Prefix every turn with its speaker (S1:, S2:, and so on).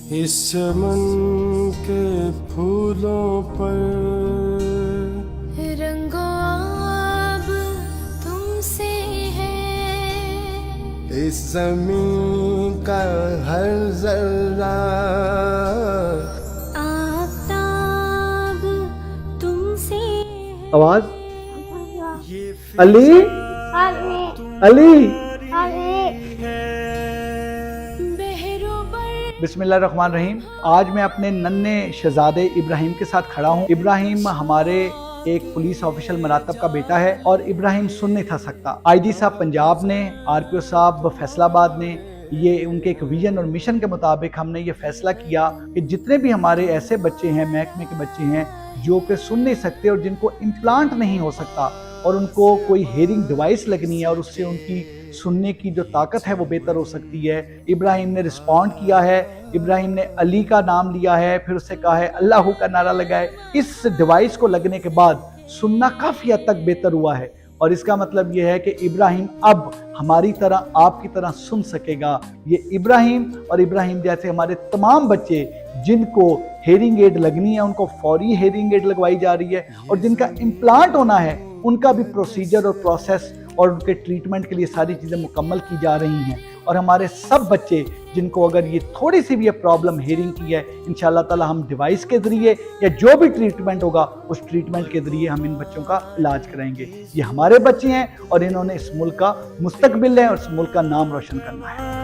S1: इस चमन के फूलों पर
S2: रंगो अब तुमसे है,
S1: इस ज़मीन का हर जर्रा
S2: आफताब तुमसे है।
S3: आवाज अली अली बिस्मिल्लाहिर्रहमानिर्रहीम। आज मैं अपने नन्हे शहजादे इब्राहिम के साथ खड़ा हूँ। इब्राहिम हमारे एक पुलिस ऑफिशियल मरातब का बेटा है और इब्राहिम सुन नहीं था सकता। आईजी साहब पंजाब ने, आरपीओ साहब फैसलाबाद ने, ये उनके एक विजन और मिशन के मुताबिक हमने ये फैसला किया कि जितने भी हमारे ऐसे बच्चे हैं, महकमे के बच्चे हैं जो कि सुन नहीं सकते और जिनको इम्प्लांट नहीं हो सकता और उनको कोई हेयरिंग डिवाइस लगनी है और उससे उनकी सुनने की जो ताकत है वो बेहतर हो सकती है। इब्राहिम ने रिस्पॉन्ड किया है। इब्राहिम ने अली का नाम लिया है, फिर उससे कहा है अल्लाह का नारा लगाए। इस डिवाइस को लगने के बाद सुनना काफ़ी हद तक बेहतर हुआ है और इसका मतलब यह है कि इब्राहिम अब हमारी तरह, आपकी तरह सुन सकेगा। ये इब्राहिम और इब्राहिम जैसे हमारे तमाम बच्चे जिनको हेयरिंग एड लगनी है उनको फौरी हेयरिंग एड लगवाई जा रही है और जिनका इम्प्लांट होना है उनका भी प्रोसीजर और प्रोसेस और उनके ट्रीटमेंट के लिए सारी चीज़ें मुकम्मल की जा रही हैं। और हमारे सब बच्चे जिनको अगर ये थोड़ी सी भी ये प्रॉब्लम हेयरिंग की है, इंशाल्लाह ताला हम डिवाइस के ज़रिए या जो भी ट्रीटमेंट होगा उस ट्रीटमेंट के ज़रिए हम इन बच्चों का इलाज कराएंगे। ये हमारे बच्चे हैं और इन्होंने इस मुल्क का मुस्तकबिल है और इस मुल्क का नाम रोशन करना है।